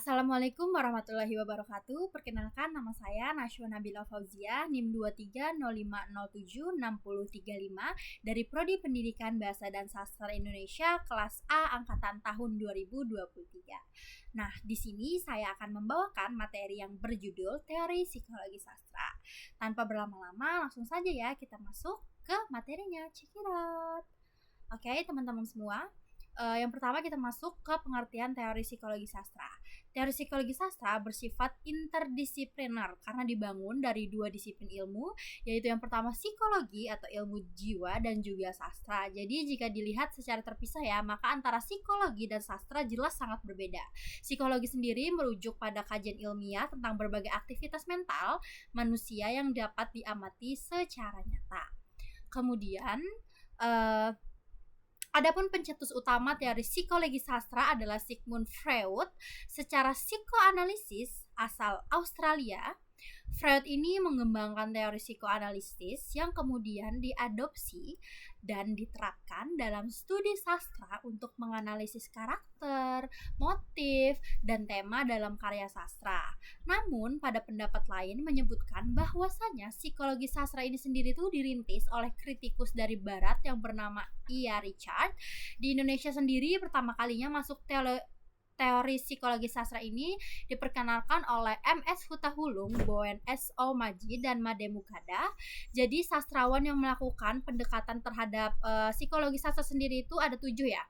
Assalamualaikum warahmatullahi wabarakatuh. Perkenalkan, nama saya Nashwa Nabila Fauzia, NIM 2305076035 dari Prodi Pendidikan Bahasa dan Sastra Indonesia kelas A angkatan tahun 2023. Nah, di sini saya akan membawakan materi yang berjudul Teori Psikologi Sastra. Tanpa berlama-lama, langsung saja ya kita masuk ke materinya. Check it out. Oke, teman-teman semua. Yang pertama kita masuk ke pengertian teori psikologi sastra. Teori psikologi sastra bersifat interdisipliner karena dibangun dari dua disiplin ilmu, yaitu yang pertama psikologi atau ilmu jiwa dan juga sastra. Jadi jika dilihat secara terpisah ya, maka antara psikologi dan sastra jelas sangat berbeda. Psikologi sendiri merujuk pada kajian ilmiah tentang berbagai aktivitas mental manusia yang dapat diamati secara nyata. Kemudian adapun pencetus utama teori psikologi sastra adalah Sigmund Freud. Secara psikoanalisis asal Australia, Freud ini mengembangkan teori psikoanalisis yang kemudian diadopsi dan diterapkan dalam studi sastra untuk menganalisis karakter, motif, dan tema dalam karya sastra. Namun, pada pendapat lain menyebutkan bahwasanya psikologi sastra ini sendiri tuh dirintis oleh kritikus dari barat yang bernama Ia Richard. Di Indonesia sendiri pertama kalinya masuk teori psikologi sastra ini diperkenalkan oleh M.S. Hutahulung, Boen S.O. Maji, dan Made Mukada. Jadi sastrawan yang melakukan pendekatan terhadap psikologi sastra sendiri itu ada 7 ya.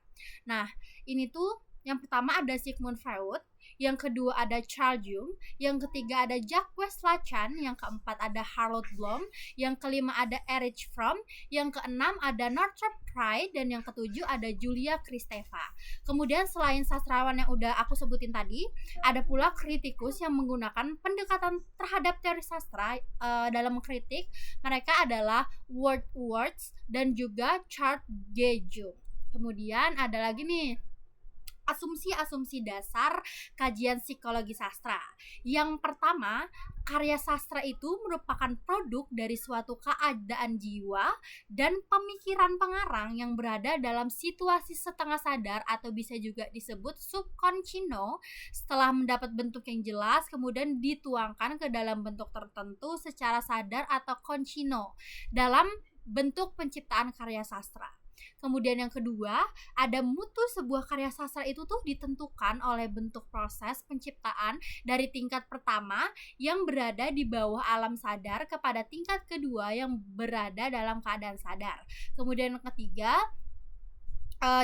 Nah, ini tuh yang pertama ada Sigmund Freud, yang kedua ada Carl Jung, yang ketiga ada Jacques Lacan, yang keempat ada Harold Bloom, yang kelima ada Erich Fromm, yang keenam ada Northrop Frye, dan yang ketujuh ada Julia Kristeva. Kemudian selain sastrawan yang udah aku sebutin tadi, ada pula kritikus yang menggunakan pendekatan terhadap teori sastra dalam mengkritik. Mereka adalah Ward Words dan juga Charles G. Jung. Kemudian ada lagi nih asumsi-asumsi dasar kajian psikologi sastra. Yang pertama, karya sastra itu merupakan produk dari suatu keadaan jiwa dan pemikiran pengarang yang berada dalam situasi setengah sadar atau bisa juga disebut subconsciousno. Setelah mendapat bentuk yang jelas, kemudian dituangkan ke dalam bentuk tertentu secara sadar atau consciousno dalam bentuk penciptaan karya sastra. Kemudian yang kedua, ada mutu sebuah karya sastra itu tuh ditentukan oleh bentuk proses penciptaan dari tingkat pertama yang berada di bawah alam sadar kepada tingkat kedua yang berada dalam keadaan sadar. Kemudian yang ketiga,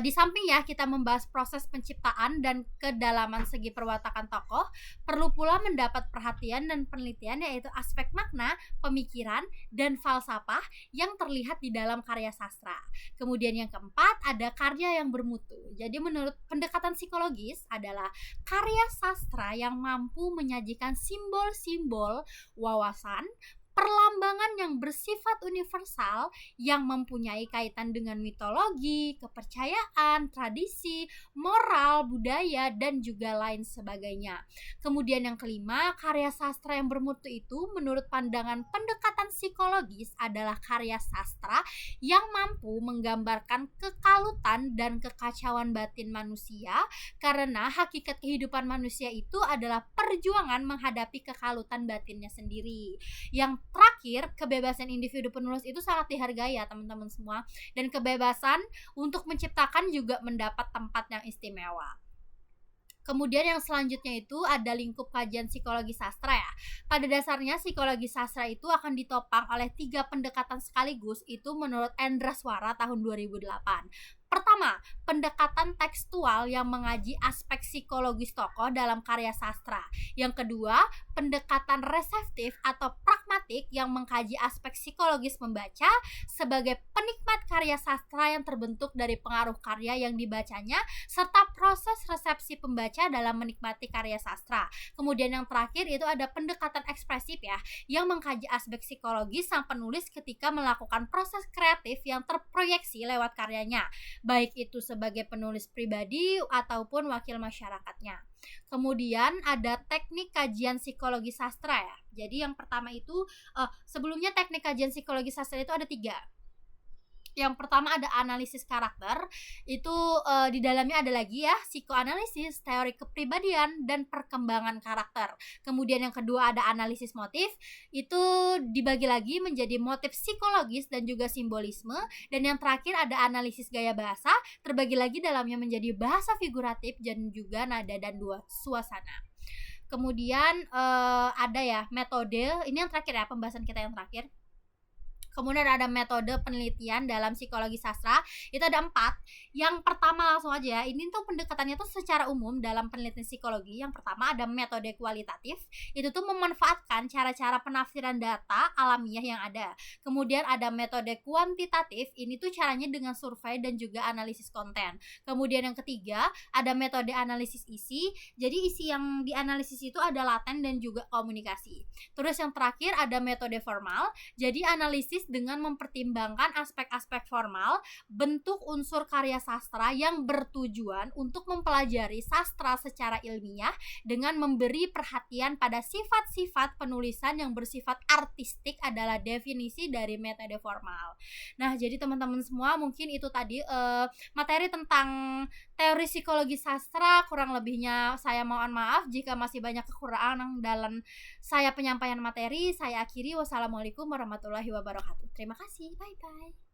di samping ya kita membahas proses penciptaan dan kedalaman segi perwatakan tokoh, perlu pula mendapat perhatian dan penelitian yaitu aspek makna, pemikiran, dan falsafah yang terlihat di dalam karya sastra. Kemudian yang keempat ada karya yang bermutu. Jadi menurut pendekatan psikologis adalah karya sastra yang mampu menyajikan simbol-simbol wawasan, perlambangan yang bersifat universal yang mempunyai kaitan dengan mitologi, kepercayaan, tradisi, moral, budaya, dan juga lain sebagainya. Kemudian yang kelima, karya sastra yang bermutu itu menurut pandangan pendekatan psikologis adalah karya sastra yang mampu menggambarkan kekalutan dan kekacauan batin manusia, karena hakikat kehidupan manusia itu adalah perjuangan menghadapi kekalutan batinnya sendiri. Yang terakhir, kebebasan individu penulis itu sangat dihargai ya teman-teman semua, dan kebebasan untuk menciptakan juga mendapat tempat yang istimewa. Kemudian yang selanjutnya itu ada lingkup kajian psikologi sastra ya. Pada dasarnya psikologi sastra itu akan ditopang oleh 3 pendekatan sekaligus, itu menurut Endra Swara tahun 2008. Pertama, pendekatan tekstual yang mengaji aspek psikologis tokoh dalam karya sastra. Yang kedua, pendekatan reseptif atau pragmatik yang mengkaji aspek psikologis pembaca sebagai penikmat karya sastra yang terbentuk dari pengaruh karya yang dibacanya serta proses resepsi pembaca dalam menikmati karya sastra. Kemudian yang terakhir itu ada pendekatan ekspresif ya, yang mengkaji aspek psikologis sang penulis ketika melakukan proses kreatif yang terproyeksi lewat karyanya, baik itu sebagai penulis pribadi ataupun wakil masyarakatnya. Kemudian ada teknik kajian psikologi sastra ya. Jadi yang pertama itu sebelumnya teknik kajian psikologi sastra itu ada 3. Yang pertama ada analisis karakter, itu di dalamnya ada lagi ya psikoanalisis, teori kepribadian dan perkembangan karakter. Kemudian yang kedua ada analisis motif, itu dibagi lagi menjadi motif psikologis dan juga simbolisme. Dan yang terakhir ada analisis gaya bahasa, terbagi lagi dalamnya menjadi bahasa figuratif dan juga nada dan dua suasana. Kemudian ada ya metode, ini yang terakhir ya, pembahasan kita yang terakhir. Kemudian ada metode penelitian dalam psikologi sastra, itu ada 4. Yang pertama langsung aja ya, ini tuh pendekatannya tuh secara umum dalam penelitian psikologi. Yang pertama ada metode kualitatif, itu tuh memanfaatkan cara-cara penafsiran data alamiah yang ada. Kemudian ada metode kuantitatif, ini tuh caranya dengan survei dan juga analisis konten. Kemudian yang ketiga ada metode analisis isi, jadi isi yang dianalisis itu ada laten dan juga komunikasi. Terus yang terakhir ada metode formal, jadi analisis dengan mempertimbangkan aspek-aspek formal, bentuk unsur karya sastra yang bertujuan untuk mempelajari sastra secara ilmiah dengan memberi perhatian pada sifat-sifat penulisan yang bersifat artistik adalah definisi dari metode formal. Nah, jadi teman-teman semua mungkin itu tadi materi tentang teori psikologi sastra. Kurang lebihnya saya mohon maaf jika masih banyak kekurangan dalam saya penyampaian materi. Saya akhiri, wassalamualaikum warahmatullahi wabarakatuh. Terima kasih, bye bye.